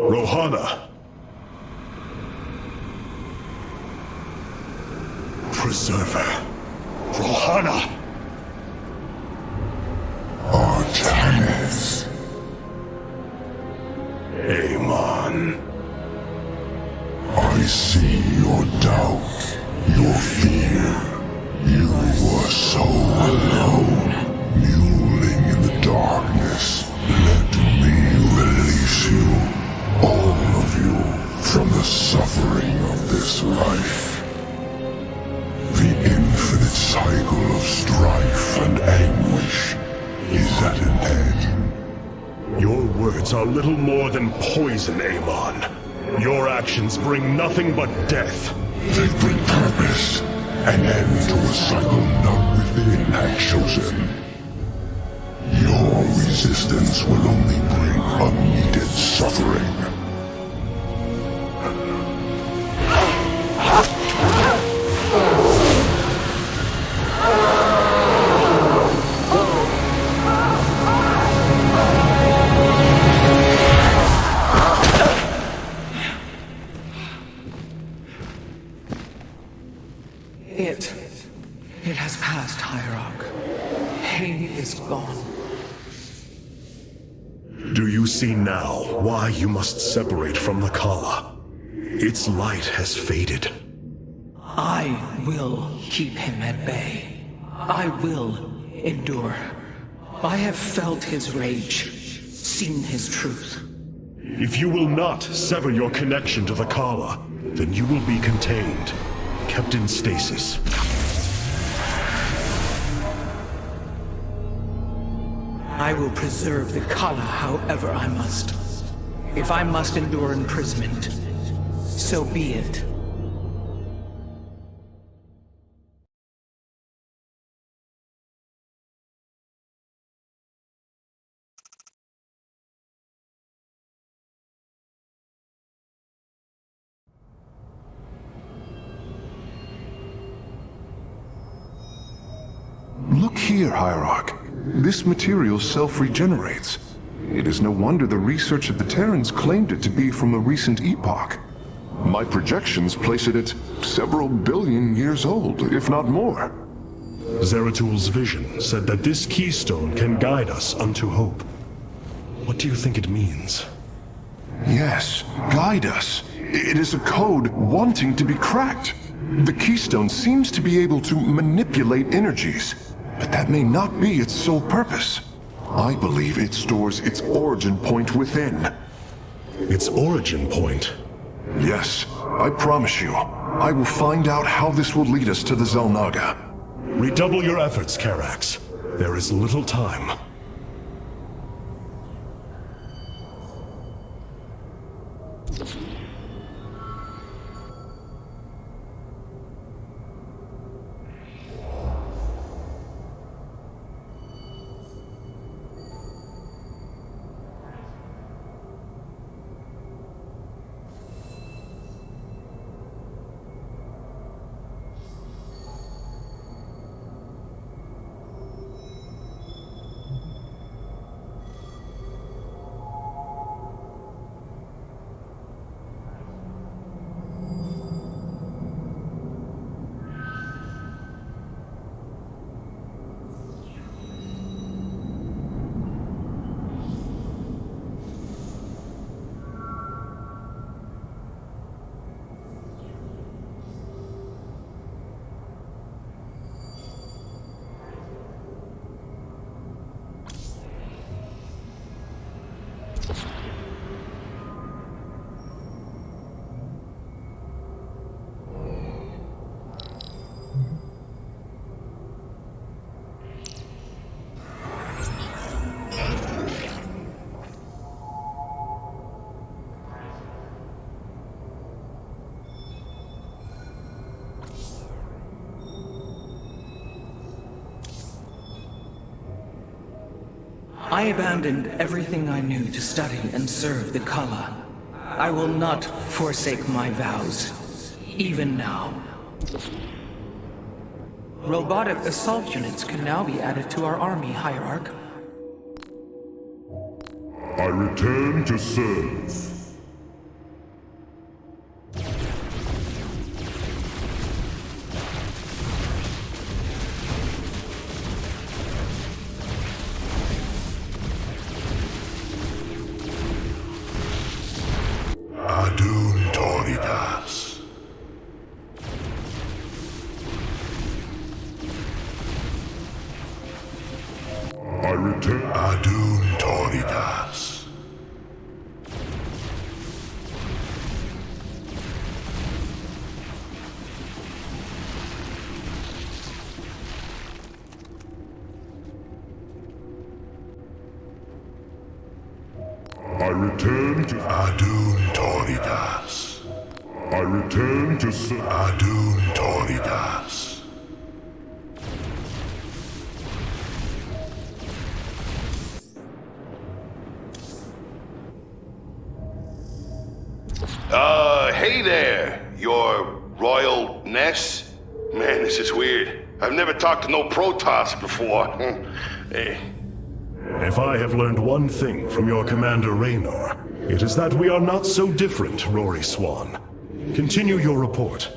Rohana! Preserver! Rohana! Artanis. Amon. I see your doubt, your fear. You were so alone, mewling in the darkness. Let me release you, all of you, from the suffering of this life. The infinite cycle of strife and anguish is at an end. Your words are little more than poison, Amon. Your actions bring nothing but death. They bring purpose, an end to a cycle none within had chosen. Your resistance will only bring unneeded suffering. It has passed, Hierarch. He is gone. Do you see now why you must separate from the Kala? Its light has faded. I will keep him at bay. I will endure. I have felt his rage, seen his truth. If you will not sever your connection to the Kala, then you will be contained, kept in stasis. I will preserve the Kala however I must. If I must endure imprisonment, so be it. Look here, Hierarch. This material self-regenerates. It is no wonder the research of the Terrans claimed it to be from a recent epoch. My projections place it at several billion years old, if not more. Zeratul's vision said that this keystone can guide us unto hope. What do you think it means? Yes, guide us. It is a code wanting to be cracked. The keystone seems to be able to manipulate energies, but that may not be its sole purpose. I believe it stores its origin point within. Its origin point? Yes, I promise you. I will find out how this will lead us to the Xel'Naga. Redouble your efforts, Karax. There is little time. I abandoned everything I knew to study and serve the Kala. I will not forsake my vows, even now. Robotic assault units can now be added to our army, Hierarch. I return to serve. I return to Adun Toridas. I return to Adun Toridas. Hey there, your royalness. Man, this is weird. I've never talked to no Protoss before. Hey. If I have learned one thing from your commander Raynor, it is that we are not so different, Rory Swan. Continue your report.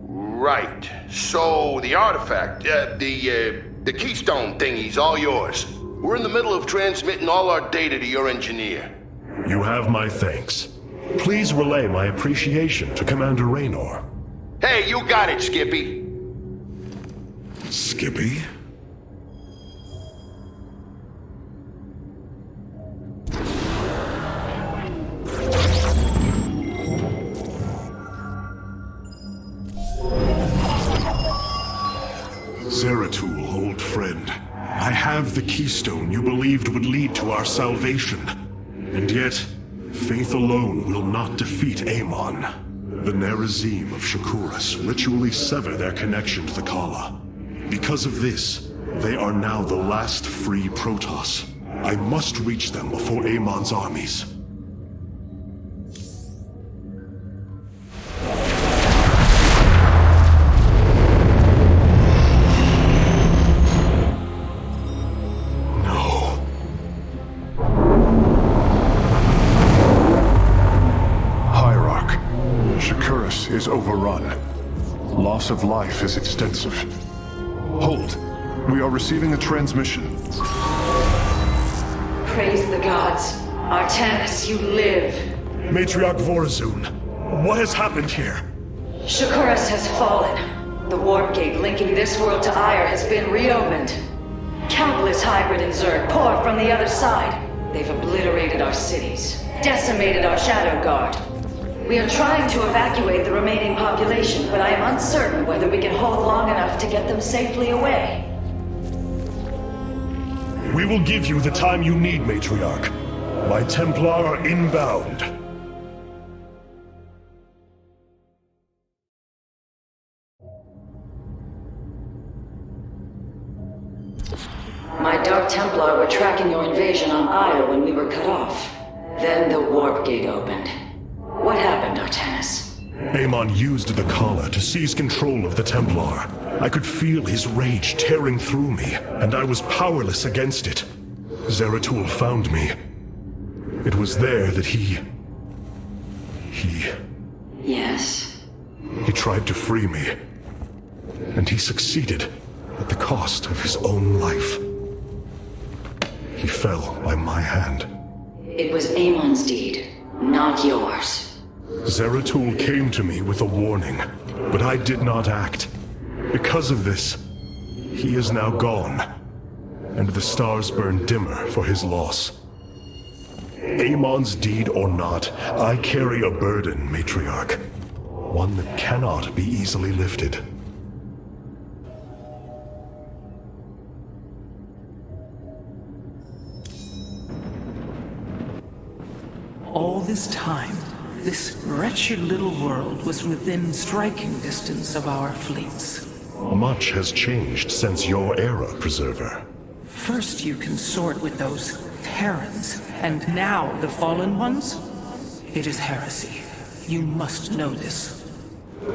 Right. So, the artifact, the keystone thingy's all yours. We're in the middle of transmitting all our data to your engineer. You have my thanks. Please relay my appreciation to Commander Raynor. Hey, you got it, Skippy. Skippy? Zeratul, old friend. I have the keystone you believed would lead to our salvation. And yet, faith alone will not defeat Amon. The Nerazim of Shakuras ritually sever their connection to the Kala. Because of this, they are now the last free Protoss. I must reach them before Amon's armies. Is overrun. Loss of life is extensive. Hold. We are receiving a transmission. Praise the gods. Artanis, you live. Matriarch Vorazun, what has happened here? Shakuras has fallen. The warp gate linking this world to Ire has been reopened. Countless hybrid and zerg pour from the other side. They've obliterated our cities, decimated our shadow guard. We are trying to evacuate the remaining population, but I am uncertain whether we can hold long enough to get them safely away. We will give you the time you need, Matriarch. My Templar are inbound. My Dark Templar were tracking your invasion on Ire when we were cut off. Then the warp gate opened. What happened, Artanis? Amon used the Kala to seize control of the Templar. I could feel his rage tearing through me, and I was powerless against it. Zeratul found me. It was there that he... Yes? He tried to free me. And he succeeded, at the cost of his own life. He fell by my hand. It was Amon's deed, not yours. Zeratul came to me with a warning, but I did not act. Because of this, he is now gone, and the stars burn dimmer for his loss. Amon's deed or not, I carry a burden, Matriarch. One that cannot be easily lifted. All this time, this wretched little world was within striking distance of our fleets. Much has changed since your era, Preserver. First you consort with those Terrans, and now the Fallen Ones? It is heresy. You must know this.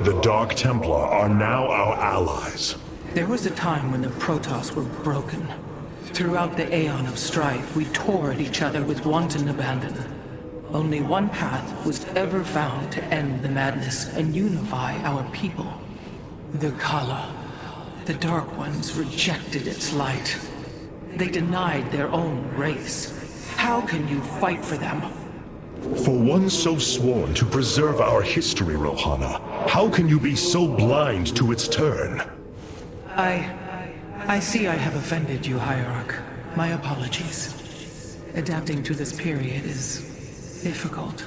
The Dark Templar are now our allies. There was a time when the Protoss were broken. Throughout the Aeon of Strife, we tore at each other with wanton abandon. Only one path was ever found to end the madness and unify our people. The Kala. The Dark Ones rejected its light. They denied their own race. How can you fight for them? For one so sworn to preserve our history, Rohana, how can you be so blind to its turn? I see I have offended you, Hierarch. My apologies. Adapting to this period is difficult.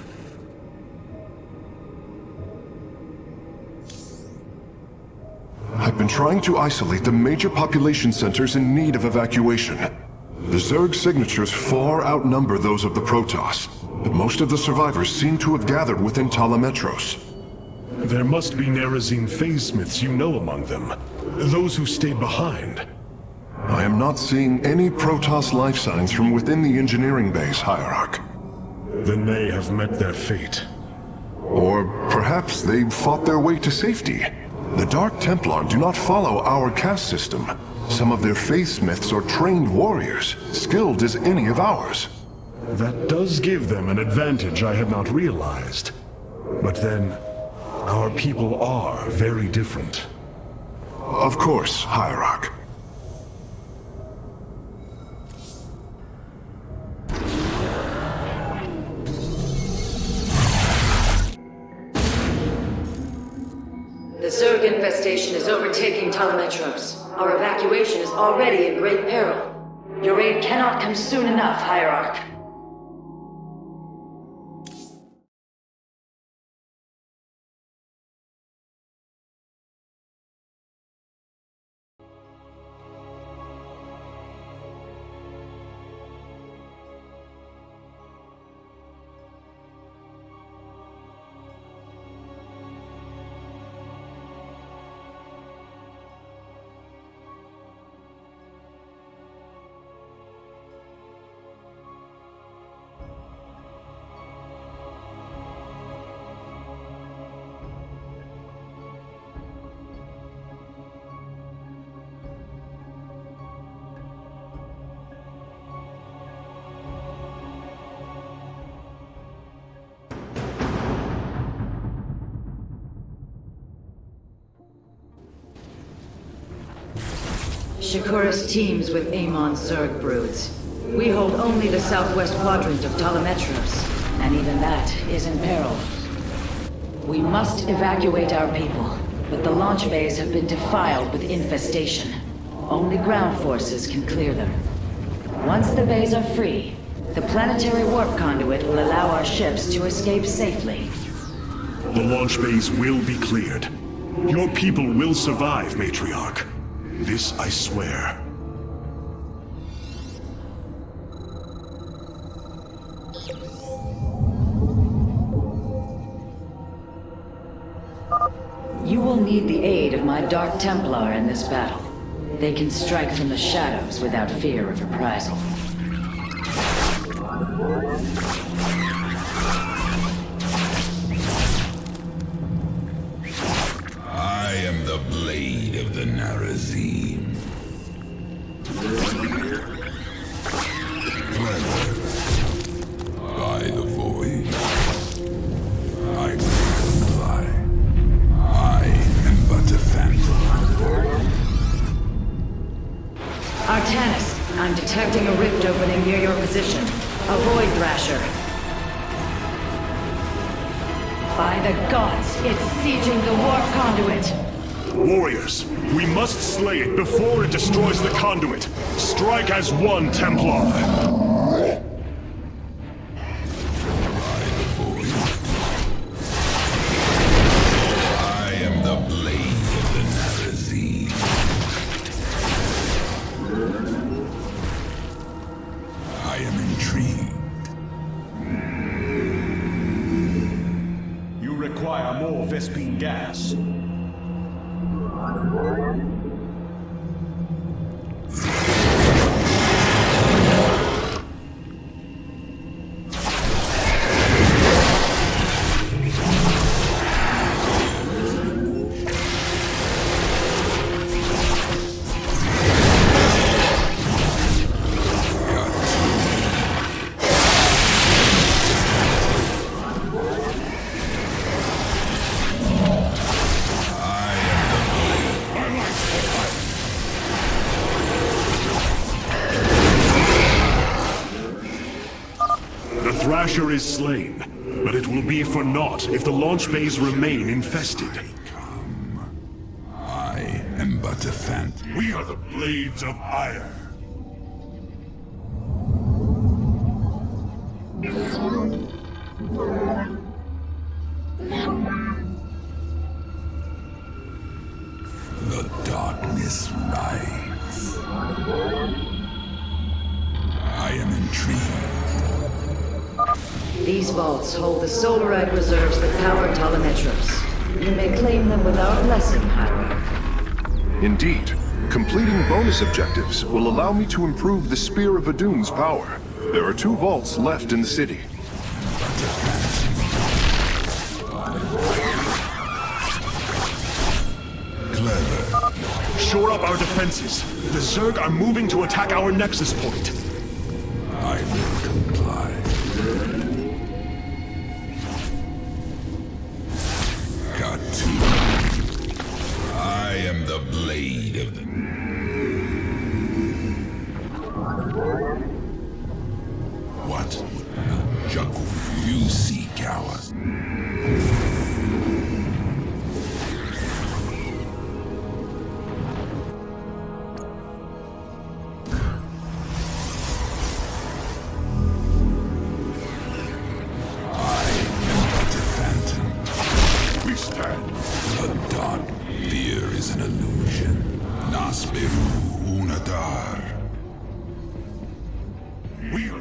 I've been trying to isolate the major population centers in need of evacuation. The Zerg signatures far outnumber those of the Protoss. but most of the survivors seem to have gathered within Talametros. There must be Nerazine phase-smiths you know among them. Those who stayed behind. I am not seeing any Protoss life signs from within the engineering base, Hierarch. Then they have met their fate. Or perhaps they fought their way to safety. The Dark Templar do not follow our caste system. Some of their faithsmiths are trained warriors, skilled as any of ours. That does give them an advantage I had not realized. But then, our people are very different. Of course, Hierarch. The zerg infestation is overtaking Talametros. Our evacuation is already in great peril. Your aid cannot come soon enough, Hierarch. Shakuras teams with Amon's zerg broods. We hold only the southwest quadrant of Talametros, and even that is in peril. We must evacuate our people, but the launch bays have been defiled with infestation. Only ground forces can clear them. Once the bays are free, the planetary warp conduit will allow our ships to escape safely. The launch bays will be cleared. Your people will survive, Matriarch. This I swear. You will need the aid of my Dark Templar in this battle. They can strike from the shadows without fear of reprisal. I am the blade of the Nerazine. Clever. By the void. I will comply. I am but a phantom. Artanis, I'm detecting a rift opening near your position. A void thrasher. By the gods, it's sieging the warp conduit. Warriors, we must slay it before it destroys the conduit. Strike as one, Templar. I am the blade of the Nerazine. I am intrigued. You require more Vespine gas. Thrasher is slain, but it will be for naught if the launch bays remain infested. I am but a phantom. We are the Blades of Ire. The darkness rides. I am intrigued. These vaults hold the solarite reserves that power Telemetros. You may claim them without blessing, however. Indeed. Completing bonus objectives will allow me to improve the Spear of Adun's power. There are 2 vaults left in the city. Clever. Shore up our defenses. The Zerg are moving to attack our nexus point. I will comply. Got to. I am the blade of the... What? Jakku, you see cowards.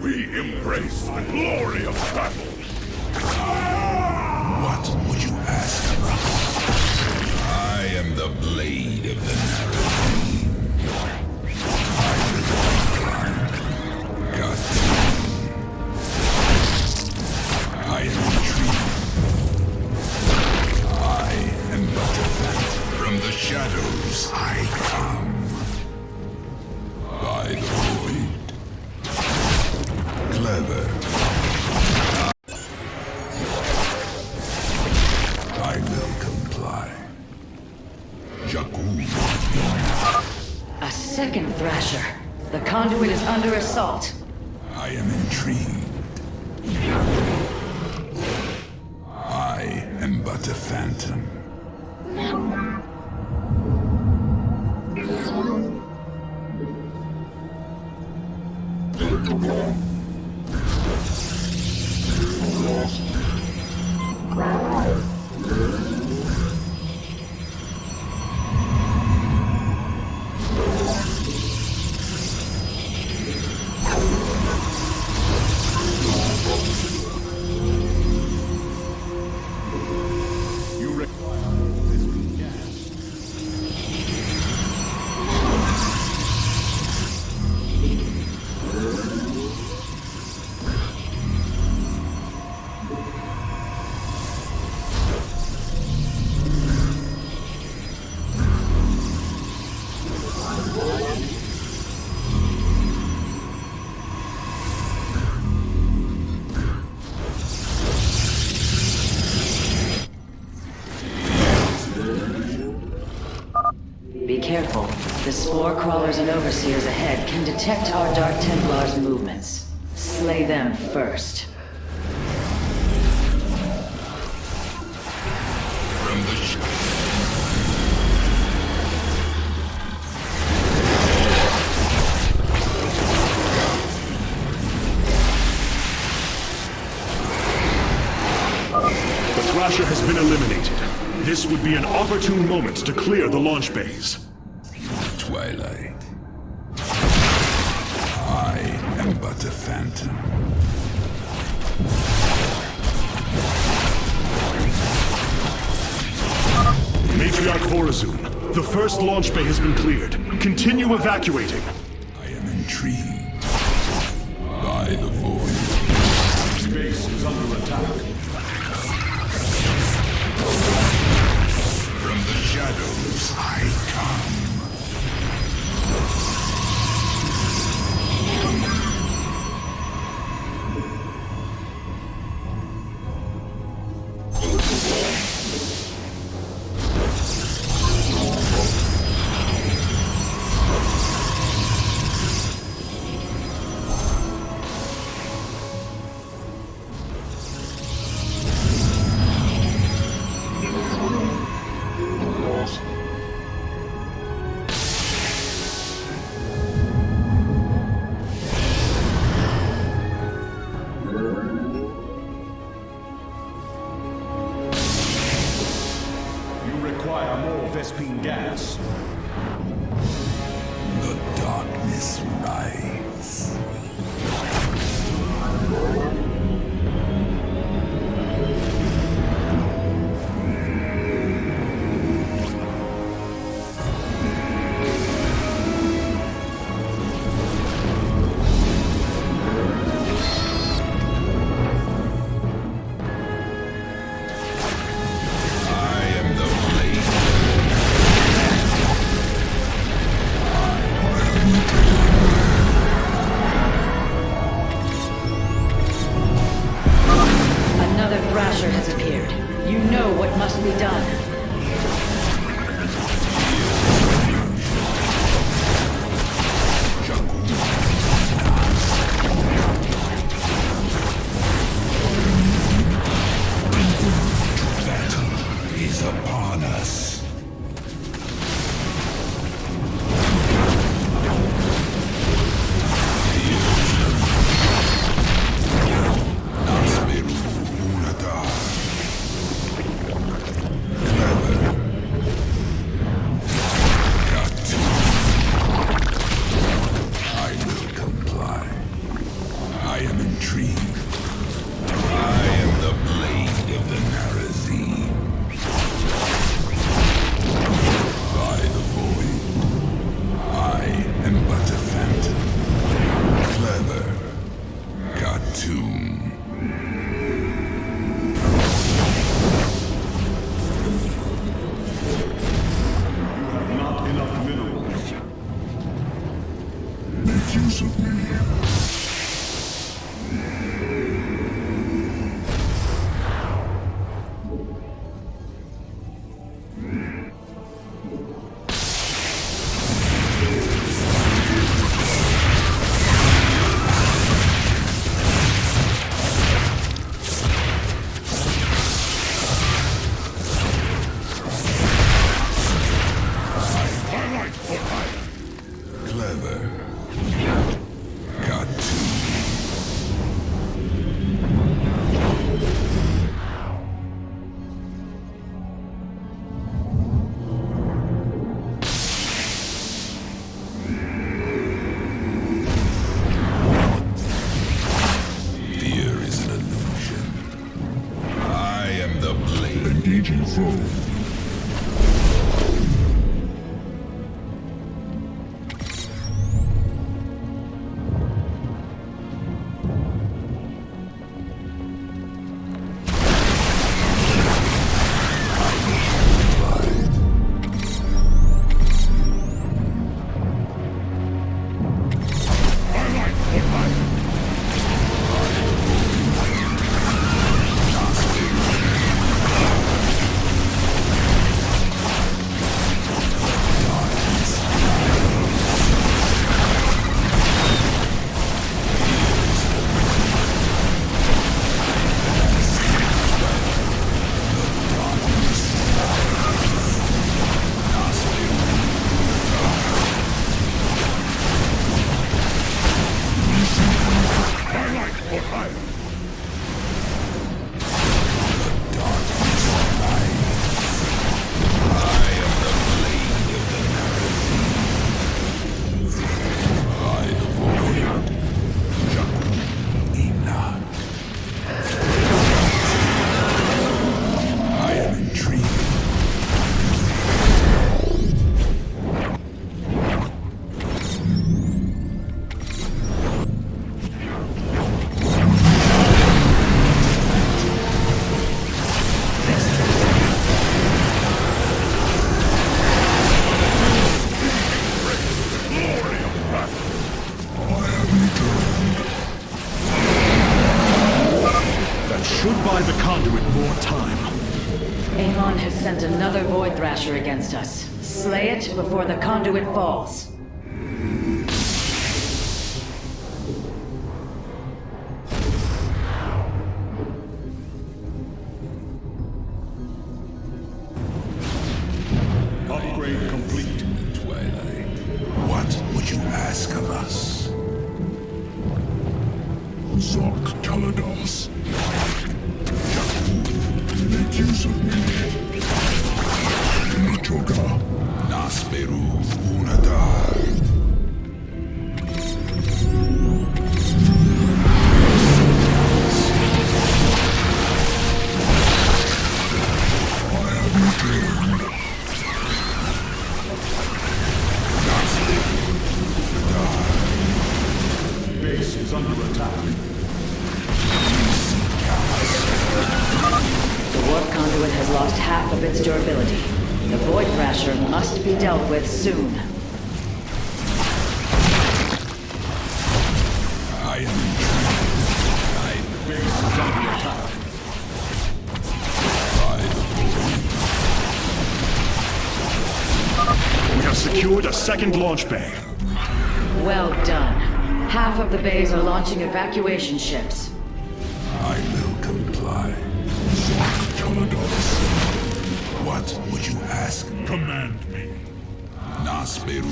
We embrace the glory of battle. What would you ask about? I am the blade of the narrow. God. I am intrigued. I am but a phantom. From the shadows I come. By the void. Clever. I will comply. Jakku. A second Thrasher. The conduit is under assault. I am intrigued. I am but a phantom. Be careful. The spore crawlers and overseers ahead can detect our Dark Templars' movements. Slay them first. From the The Thrasher has been eliminated. This would be an opportune moment to clear the launch bays. twilight. I am but a phantom. Matriarch Vorazun, the first launch bay has been cleared. Continue evacuating. I am intrigued by the void. Base is under attack. From the shadows I come. Vespine gas. The darkness rides. Thrasher has appeared. You know what must be done. Battle is upon us. Engaging foe. Amon has sent another Void Thrasher against us. Slay it before the conduit falls. Upgrade complete. Twilight. What would you ask of us? Zork Kalados. Make use of me. Mitoga. Nasperu Unadar. I have returned. Base is under attack. The warp conduit has lost half of its durability. The Void Thrasher must be dealt with soon. I am Base is under attack. secured a second launch bay. Well done. Half of the bays are launching evacuation ships. I will comply. What would you ask? Command me. Nasperu.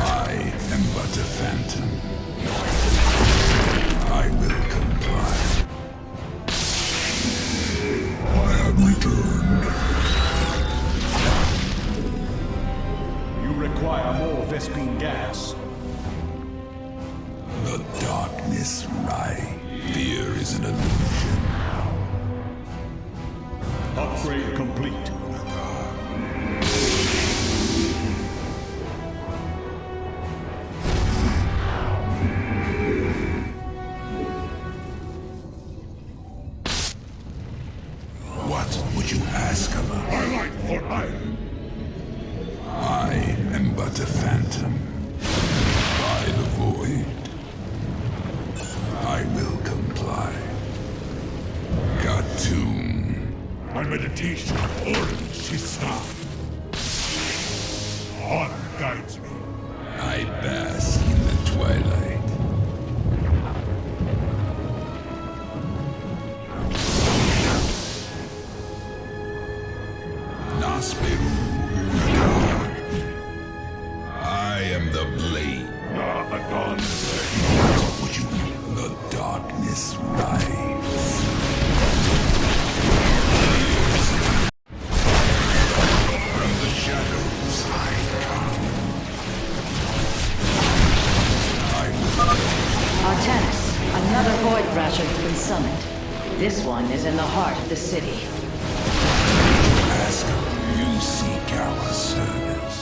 I am but a phantom. I will comply. I have returned. You require more Vespine gas. The darkness, Rai. Fear is an illusion. Upgrade complete. What would you ask of us? I like for iron. I am but a phantom. By the void. I will comply. Khatum. My meditation orders Shisa. Honor guides me. I bask in the twilight. Nasperu. I am the blade. Adon. What would you? The darkness rides. From the shadows I come. Artanis, another Void Thrasher has been summoned. This one is in the heart of the city. Ask you seek our service.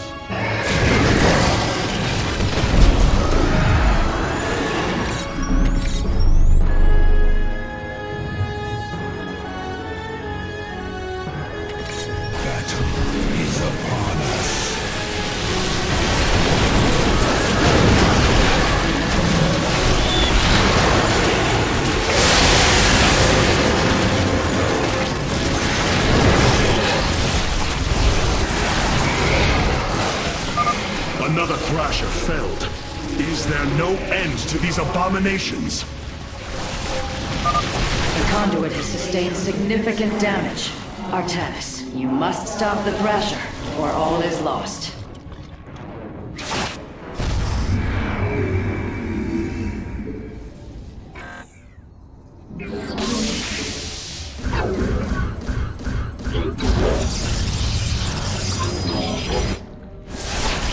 Battle is upon us. Another Thrasher felled. Is there no end to these abominations? The conduit has sustained significant damage. Artanis, you must stop the Thrasher, or all is lost.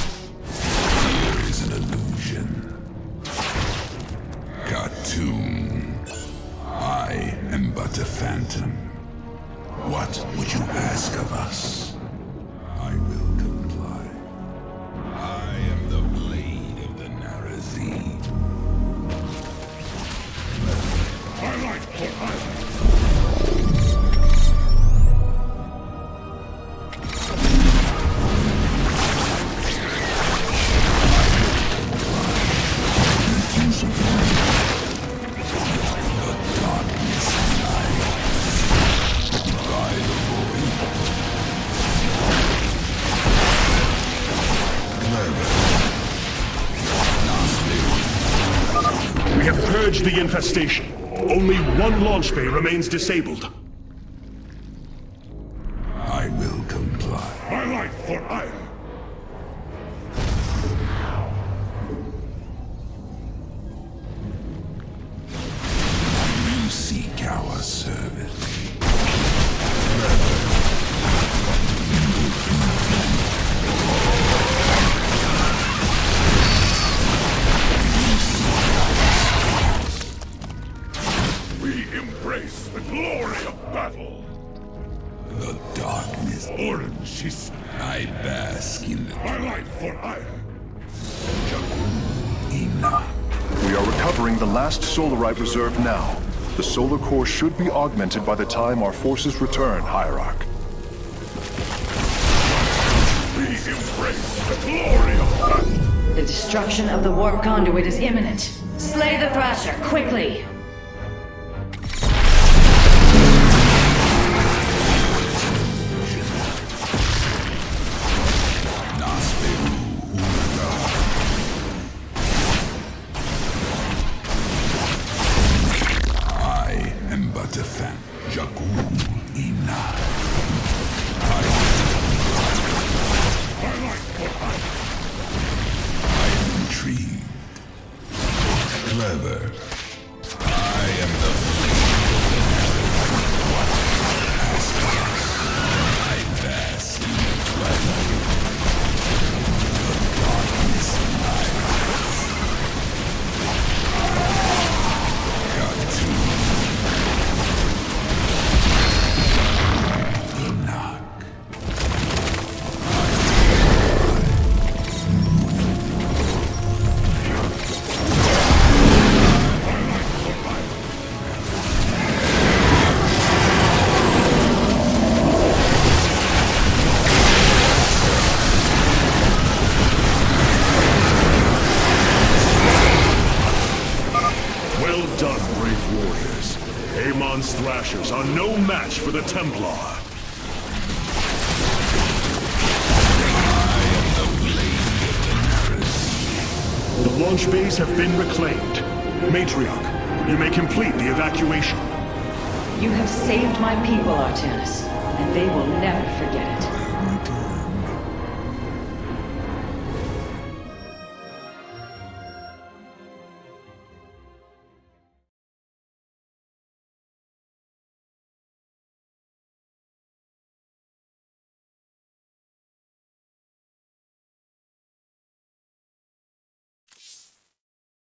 Fear is an illusion. Khatum. I am but a phantom. What would you ask of us? I will comply. I am the blade of the Narazim. I like for iron. The darkness lies by the void. We have purged the infestation. Only one launch bay remains disabled. I will comply. I like for iron. You seek our service. We embrace the glory of battle. The darkness. Orange, Shisa. I bask in the I like for iron. enough. We are recovering the last solarite reserve now. The solar core should be augmented by the time our forces return, Hierarch. We embrace the glory of battle. The destroyer destruction of the warp conduit is imminent. Slay the Thrasher, quickly! I am but a fan. Jakul ina. I am intrigued. Clever. I am the I bask in the twilight. The darkness lies. Cartoon. Enoch. Well done, brave warriors. Amon's thrashers are no match for the Templar. The launch bays have been reclaimed. Matriarch, you may complete the evacuation. You have saved my people, Artanis, and they will never forget it.